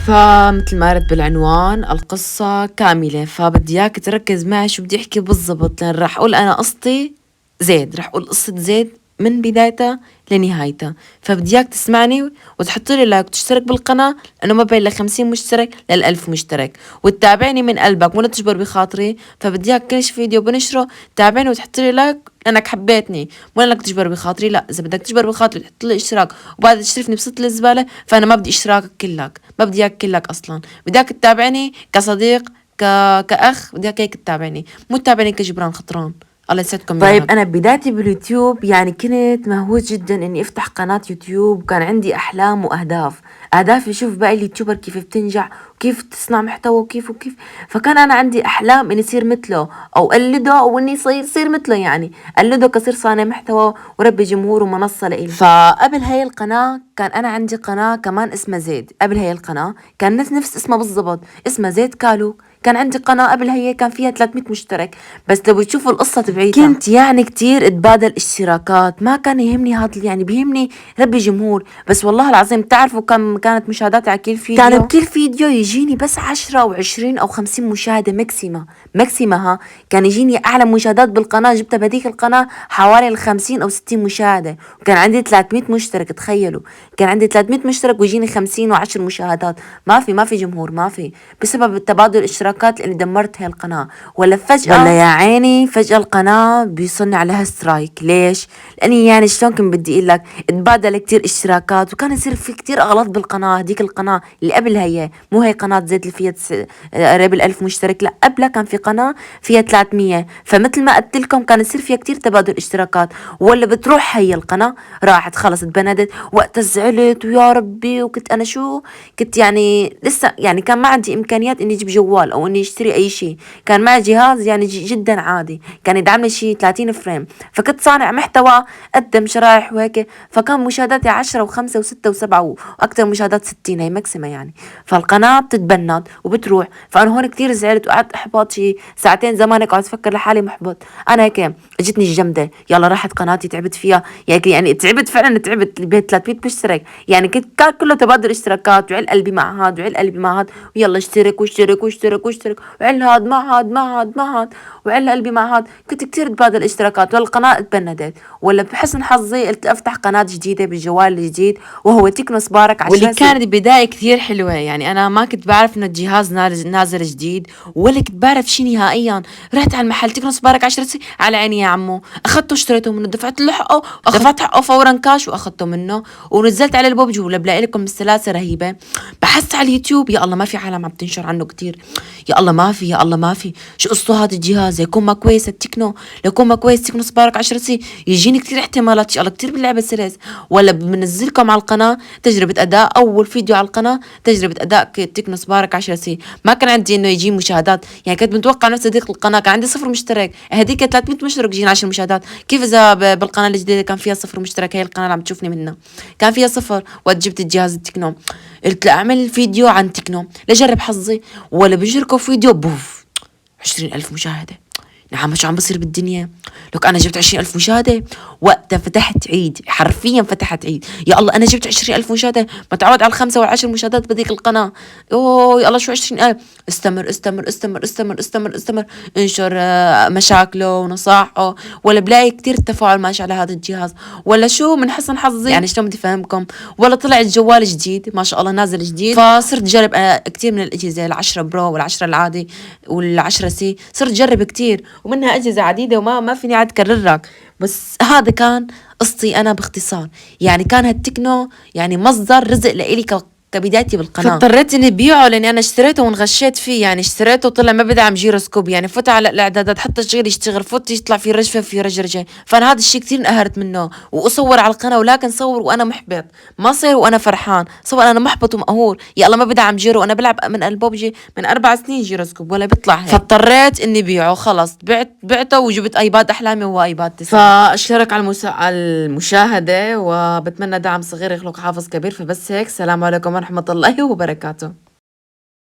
فمثل ما قرأت بالعنوان القصة كاملة، فبدي اياك تركز معي شو بدي احكي بالضبط، لان راح اقول انا قصتي زيد، راح اقول قصة زيد من بدايتها لنهايتها. فبدي اياك تسمعني وتحط لي لايك وتشترك بالقناة، لانه ما بين 50 مشترك لل1000 مشترك، وتتابعني من قلبك ولا تجبر بخاطري. فبدي اياك كل فيديو بنشره تابعني وتحط لي لايك لانك حبيتني، مو لانك تجبر بخاطري. لا، اذا بدك تجبر بخاطري تحط لي اشتراك وبعد تشتركني بصوت الزبالة، فانا ما بدي اشتراكك كلك، ما بدي اياك كلك اصلا. بدي اياك تتابعني كصديق، كأخ، بدي اياك هيك تتابعني، مو تتابعني كجبران خطران. الله يسعدكم يا رب. انا بدايتي باليوتيوب يعني كنت مهووس جدا اني افتح قناة يوتيوب، وكان عندي احلام واهداف. اهدافي اشوف باقي اليوتيوبر كيف بتنجح وكيف تصنع محتوى وكيف. فكان انا عندي احلام اني اصير مثله او اقلده، او اني صير مثله، يعني اقلده كصير صانع محتوى وربي جمهور ومنصة لإلي. فقبل هاي القناة كان انا عندي قناة كمان اسمها زيد. قبل هاي القناة كان نفس اسمها بالضبط، اسمها زيد كالو. كان عندي قناة قبل هي كان فيها 300 مشترك. بس لو تشوفوا القصة تبعيتها كنت يعني كتير اتبادل اشتراكات، ما كان يهمني هذا، يعني بيهمني ربي جمهور. بس والله العظيم تعرفوا كم كانت مشاهداتي على كل فيديو؟ كان بكل فيديو يجيني بس 10 أو 20 أو 50 مشاهدة ماكسيما ها. كان يجيني أعلى مشاهدات بالقناة جبتها بهذيك القناة حوالي 50 أو 60 مشاهدة، وكان عندي 300 مشترك. تخيلوا، كان عندي 300 مشترك ويجيني 50 و10 مشاهدات. ما في جمهور، ما في، بسبب تبادل الاشتراكات اللي دمرت هاي القناة. ولا فجأة، ولا يا عيني فجأة القناة بيصنع عليها سترايك. ليش؟ لاني يعني شلون كنت بدي اقول لك، تبادل كتير اشتراكات وكان يصير في كتير اغلاط بالقناة. هديك القناة اللي قبل هي، مو هي قناة زيت اللي فيها قريب ال1000 مشترك، لا قبلها كان في قناة فيها 300. فمثل ما قلت لكم كان يصير فيها كتير تبادل اشتراكات. ولا بتروح هي القناة راحت خلص اتبندت. وقتها زعلت ويا ربي، وكنت انا شو، كنت يعني لسه يعني كان ما عندي امكانيات اني اجيب جوال او اني اشتري اي شيء. كان معي جهاز يعني جدا عادي، كان يدعم شيء 30 فريم. فكنت صانع محتوى، قدم شرايح وهيك. فكان مشاهداتي 10 و5 و6 و7 واكثر مشاهدات 60، هي ماكسيما يعني. فالقناة بتتبند وبتروح. فانا هون كتير زعلت وقعدت احباط شي ساعتين زمان، هيك قعدت افكر لحالي محبط. انا هيك اجتني الجمدة، يلا راحت قناتي، تعبت فيها يعني تعبت فعلا، تعبت ب 300 مشترك. يعني كان كله تبادل اشتراكات، وعل قلبي مع هاد وعل قلبي مع هاد، ويلا اشترك واشترك واشترك واشترك، وعل هاد مع هاد مع هاد مع هاد، وعل قلبي مع هاد. كنت كتير تبادل اشتراكات والقناة اتبندت. ولا بحسن حظي قلت افتح قناة جديدة بالجوال الجديد، وهو تكنو سبارك 10. واللي كانت بداية كثير حلوة، يعني انا ما كنت بعرف انه الجهاز نازل جديد، ولا كنت بعرف شي نهائيا. رحت على المحل تكنو سبارك 10 على عيني يا عمو، اخذته اشتريته منه، دفعت له حقه، دفعت حقه فورا كاش واخذته منه، ونزلت عليه البوبجي. ولا بلاقي لكم السلاسة رهيبة. بحثت على اليوتيوب، يا الله ما في عالم عم تنشر عنه كتير. يا الله ما في، يا الله ما في. شو قصته هذا الجهاز؟ يكون ما كويس التكنو، يكون ما كويس تكنو سبارك 10 يجيني كتير احتمالات. يا الله كتير باللعبة سلس. ولا بنزلكم على القناة تجربة اداء، اول فيديو على القناة تجربة اداء تكنو سبارك 10 ما كان عندي انه يجي مشاهدات، يعني كنت متوقع نفس هذيك القناة كان عندي 0 مشترك، هذيك 300 مشترك يجيني 10 مشاهدات. كيف اذا بالقناة الجديدة كان فيها 0 مشترك؟ هي القناة اللي عم تشوفني منها كان فيها 0. وقت جبت الجهاز التكنو قلت لا اعمل فيديو عن تكنو لجرب حظي. ولا بشركوا فيديو بوف 20,000 مشاهدة. نعم، شو عم بصير بالدنيا؟ لك أنا جبت 20,000 مشاهدة. وقتها فتحت عيد، حرفيا فتحت عيد. يا الله أنا جبت 20,000 مشاهدة، متعود على ال5 وال10 مشاهدات بهذيك القناة. أوه يا الله شو 20,000. استمر استمر استمر استمر استمر استمر، انشر مشاكله ونصائحه. ولا بلاقي كتير تفاعل ماشي على هذا الجهاز. ولا شو من حسن حظي، يعني شلون بدي فهمكم، ولا طلع الجوال جديد ما شاء الله نازل جديد. فصرت جرب كتير من الأجهزة، ال10 برو وال10 العادي وال10 سي، صرت جرب كتير، ومنها أجهزة عديدة وما فيني عاد كررك. بس هذا كان قصتي أنا باختصار. يعني كان هالتكنو يعني مصدر رزق لإلي كبدايتي بالقناة. فاضطريت اني بيعه لاني انا اشتريته وانغشيت فيه. يعني اشتريته وطلع ما بدعم جيروسكوب، يعني فوت على الاعدادات حتى الشغل يشتغل، فوت يطلع في رجفه في رجرجه. فانا هذا الشيء كثير انقهرت منه. واصور على القناه، ولكن صور وانا محبط، ما صير وانا فرحان، صور انا محبط ومقهور. يا الله ما بدعم جيرو، انا بلعب من البوبجي من 4 سنين جيروسكوب ولا بيطلع هيك. فاضطريت اني بيعه خلص، بعته وجبت ايباد احلامي وهو ايباد 9. فاشكرك على المشاهده، وبتمنى دعم صغير يخلق حافظ كبير. فبس هيك، سلام عليكم ورحمه الله وبركاته.